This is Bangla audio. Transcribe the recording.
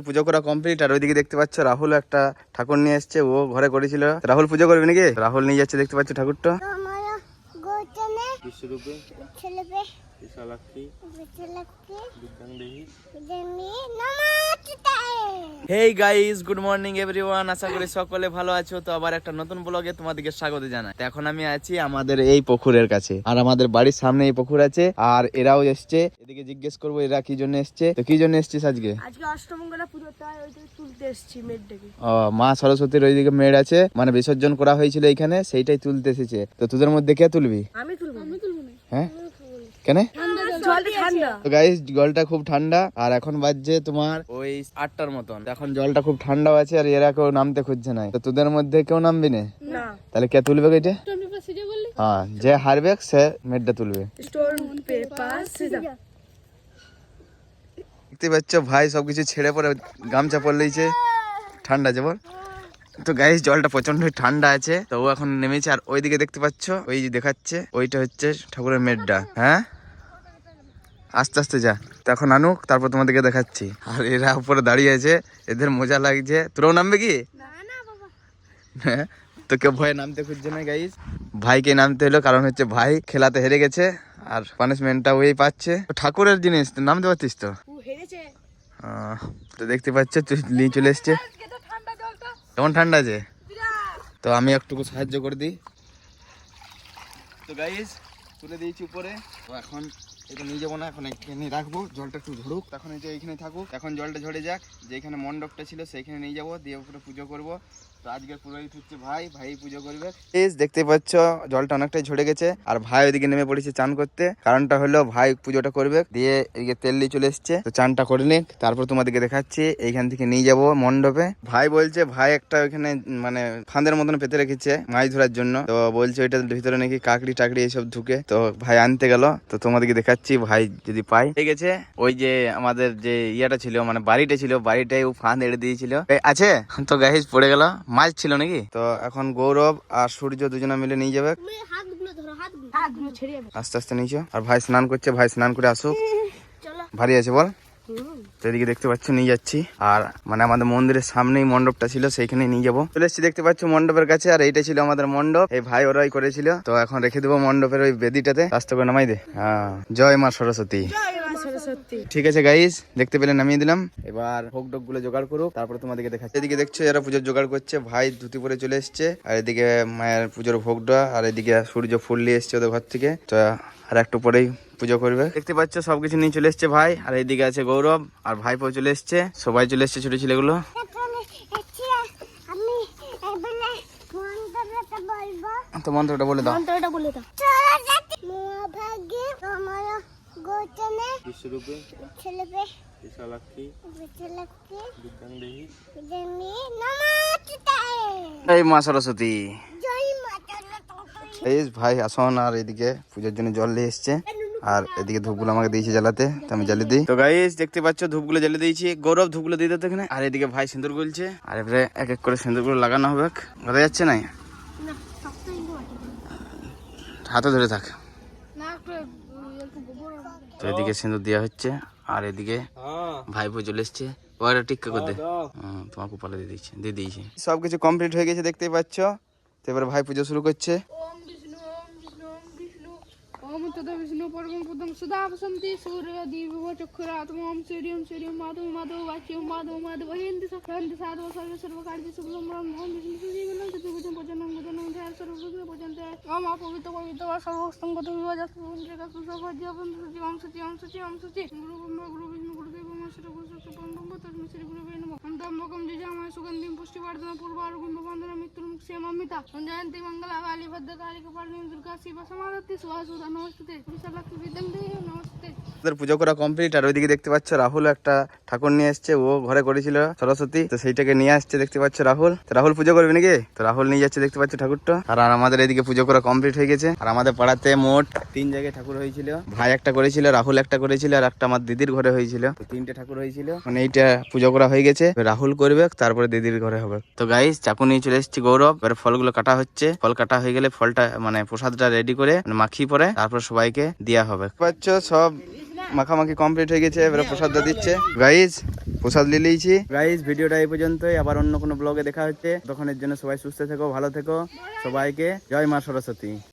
পুজো করা কমপ্লিট। আর ওইদিকে দেখতে পাচ্ছ রাহুল একটা ঠাকুর নিয়ে এসছে, ও ঘরে করেছিল। রাহুল পুজো করবে নাকি? রাহুল নিয়ে যাচ্ছে, দেখতে পাচ্ছ ঠাকুরটা। Hey guys, good morning everyone. আশা করি সকলে ভালো আছো। তো আবার একটা নতুন ব্লগে তোমাদেরকে স্বাগত জানাই। এখন আমি আছি আমাদের এই পুকুরের কাছে, আর আমাদের বাড়ির সামনে এই পুকুর আছে। আর এরাও এসছে, এদিকে জিজ্ঞেস করবো এরা কি জন্য এসছে। তো কি জন্য এসছিস আজকে? আজকে অষ্টমঙ্গলা পুজোটা ওইদিকে তুলতে এসেছি মেয়েটাকে। ও, মা সরস্বতীর ওইদিকে মেয়ের আছে, মানে বিসর্জন করা হয়েছিল এইখানে, সেইটাই তুলতে এসেছে। তো তোদের মধ্যে কে তুলবি? আমি তুলবো না। হ্যাঁ, কেন? জলটা ঠান্ডা। তো গাইস, জলটা খুব ঠান্ডা। আর এখন বাজছে তোমার ওই 8টার মতন। এখন জলটা খুব ঠান্ডাও আছে, আর এরা কেউ নামতে খুঁজছে না। তো তোদের মধ্যে কেউ নামবি না? তাহলে কে তুলবে এটা? হ্যাঁ, যে হারবে সে মেয়েটা তুলবে। দেখতে পাচ্ছ ভাই সবকিছু ছেড়ে পরে গামছা পরে লইছে, ঠান্ডা যেমন। তো গাইস, জলটা প্রচন্ড ঠান্ডা আছে। তো ও এখন নেমেছে। আর ওইদিকে দেখতে পাচ্ছ, ওই যে দেখাচ্ছে, ওইটা হচ্ছে ঠাকুরের মেডটা। হ্যাঁ, আস্তে আস্তে যা। তো এখন আনুক, তারপর তোমাদেরকে দেখাচ্ছি। আর এরা উপরে দাঁড়িয়ে আছে, এদের মজা লাগছে। তোরাও নামবে কি? হ্যাঁ, তো কেউ ভয়ে নামতে খুঁজছে না গাইস। ভাইকে নামতে হলো, কারণ হচ্ছে ভাই খেলাতে হেরে গেছে, আর পানিশমেন্টটা ওই পাচ্ছে। ঠাকুরের জিনিস, নামতে পারছিস তো? তো দেখতে পাচ্ছ, তুই নিয়ে চলে এসছে। কেমন ঠান্ডা আছে? তো আমি একটু সাহায্য করে দিই। তো গাইস, তুলে দিয়েছি উপরে। তো এখন এটা নিয়ে যাবো না, এখন এখানে রাখবো। জলটা একটু ঝরুক, তখন এটা এইখানে থাকুক। এখন জলটা ঝরে যাক, যেখানে মণ্ডপটা ছিল সেইখানে নিয়ে যাবো, দিয়ে উপরে পুজো করবো। তো আজকে পুরোহিত হচ্ছে ভাই, ভাই পুজো করবে। দেখতে পাচ্ছ জলটা অনেকটাই ঝরে গেছে, আর ভাই ওইদিকে নেমে পড়েছে চান করতে। কারণটা হলো ভাই পুজোটা করবে, দিয়ে এদিকে তেল নিয়ে চলে এসছে। তো চানটা করে নিক, তারপর তোমাদেরকে দেখাচ্ছি। এইখান থেকে নিয়ে যাব মণ্ডপে। ভাই বলছে ভাই একটা ওইখানে মানে ফাঁদের মতন পেতে রেখেছে মাছ ধরার জন্য। তো বলছে ওইটার ভিতরে নাকি কাকড়ি টাকড়ি এইসব ঢুকে। তো ভাই আনতে গেল, তো তোমাদেরকে দেখাচ্ছি ভাই যদি পাই। ঠিক আছে, ওই যে আমাদের যে ইয়াটা ছিল, মানে বাড়িটা ছিল, বাড়িটাই ও ফাঁদ এড়ে দিয়েছিল। আছে তো গাইস, পড়ে গেল। মাছ ছিল নাকি? তো এখন গৌরব আর সূর্য দুজনে মিলে নিয়ে যাবে। আস্তে আস্তে নিয়েছো। আর ভাই স্নান করছে, ভাই স্নান করে আসুক। ভারী আছে বল। তো এদিকে দেখতে পাচ্ছ নিয়ে যাচ্ছি। আর মানে আমাদের মন্দিরের সামনেই মণ্ডপটা ছিল, সেইখানে নিয়ে যাবো। চলে এসছি দেখতে পাচ্ছ মণ্ডপের কাছে। আর এইটা ছিল আমাদের মণ্ডপ, এই ভাই ওরাই করেছিল। তো এখন রেখে দেবো মণ্ডপের ওই বেদিটাতে। আস্তে করে নামাই দে। হ্যাঁ, জয় মা সরস্বতী। ঠিক আছে গাইস, দেখতে পেলে নামিয়ে দিলাম। এবার ভোগ ডোগ গুলো জোগাড় করুক, তারপরে তোমাদেরকে দেখাচ্ছি। এদিকে দেখছো এরা পুজোর জোগাড় করছে। ভাই ধুতি পরে চলে এসছে, আর এদিকে মায়ের পুজোর ভোগটা, আর এদিকে সূর্য ফুল নিয়ে এসছে ওদের ঘর থেকে। তো আর একটু পরেই পুজো করবে। দেখতে পাচ্ছ সবকিছু নিয়ে চলে এসছে ভাই। আর এইদিকে আছে গৌরব, আর ভাইপো চলে এসছে, সবাই চলে এসছে, ছোট ছেলেগুলো। তো মন্ত্রটা বলে দাও। এই মা সরস্বতী। ভাই আসন। আর এদিকে পুজোর জন্য জল নিয়ে এসছে, আর এদিকে ধূপগুলো আমাকে দিয়েছে জ্বালাতে, তো আমি জ্বালিয়ে দিই। তো গাইস দেখতে পাচ্ছ ধূপগুলো জ্বালিয়ে দিয়েছি। গৌরব ধূপগুলো দিয়ে দিতে এখানে। আর এদিকে ভাই সিঁদুর গুলছে, আর এবারে এক এক করে সিঁদুরগুলো লাগানো হবে। বোঝা যাচ্ছে না? হাতে ধরে থাক। তো এদিকে সিঁদুর দেওয়া হচ্ছে, আর এদিকে ভাইপো চলে এসছে। ওরা টিক্কা করতে তোমাকে পালা দিয়ে দিয়েছি। সবকিছু কমপ্লিট হয়ে গেছে দেখতেই পাচ্ছ। তো এবার ভাই পুজো শুরু করছে। বিষ্ণু পরম পদম সদা বসন্তি সূর্য দীপ চক্ষুরাত্ম ওম সূর্যম সূর্যম মাধব মাধব বাচ্যম মাধব মাধব হিন্দ সখন্দ সাধু সর্ব সর্ব কার্য শুভম ব্রহ্ম বিষ্ণু সুজীবনম চতুর্ভুজম পূজনম গুজনম ধ্যান সর্বভূত পূজন্তে ওম অপবিত্র পবিত্র সর্বস্তম গত বিভাজাত পুঞ্জকা সুসভাজ্যবন সুচি ওম সুচি ওম সুচি ওম সুচি গুরু ব্রহ্মা গুরু বিষ্ণু গুরুদেব মহেশ্বর গুরু সাক্ষাৎ পরব্রহ্ম তস্मै শ্রী গুরুবে নমঃ অন্তম্বকম যজামহে সুগন্ধিম পুষ্টিবর্ধনম পূর্বারুগম বন্দনা মৃত্যুর্মুক্ষে মমিতা জয়ন্তি মঙ্গলা কালী ভদ্রকালী কপালিনী দুর্গা শিবা সমাধত্তি সুহাসুদা নমস্তে। পুজো করা কমপ্লিট। আর ওইদিকে দেখতে পাচ্ছ রাহুল একটা ঠাকুর নিয়ে এসছে, ও ঘরে করেছিল সরস্বতী। তো সেইটাকে নিয়ে আসছে দেখতে পাচ্ছ রাহুল। তো রাহুল পুজো করবে নাকি? তো রাহুল নিয়ে যাচ্ছে দেখতে পাচ্ছ ঠাকুরটা। আর আমাদের এদিকে পুজো করা কমপ্লিট হয়ে গেছে। আর আমাদের পাড়াতে মোট 3 জায়গায় ঠাকুর হয়েছিল। ভাই একটা করেছিল, রাহুল একটা করেছিল, আর একটা আমার দিদির ঘরে হয়েছিল। তো 3টে ঠাকুর হয়েছিল। মানে এইটা পুজো করা হয়ে গেছে, রাহুল করবে, তারপরে দিদির ঘরে হবে। তো গাইস চাকু নিয়ে চলে এসেছি গৌরব। এবার ফলগুলো কাটা হচ্ছে। ফল কাটা হয়ে গেলে ফলটা মানে প্রসাদটা রেডি করে মাখিয়ে পরে তারপর সবাইকে দেওয়া হবে। পাচ্ছ সব মাখামাখি কমপ্লিট হয়ে গেছে, এবারে প্রসাদটা দিচ্ছে। গাইজ প্রসাদ নিয়ে নিয়েছি। গাইজ ভিডিওটা এই পর্যন্তই, আবার অন্য কোনো ব্লগে দেখা হচ্ছে। তখনের জন্য সবাই সুস্থ থেকো, ভালো থেকো। সবাইকে জয় মা সরস্বতী।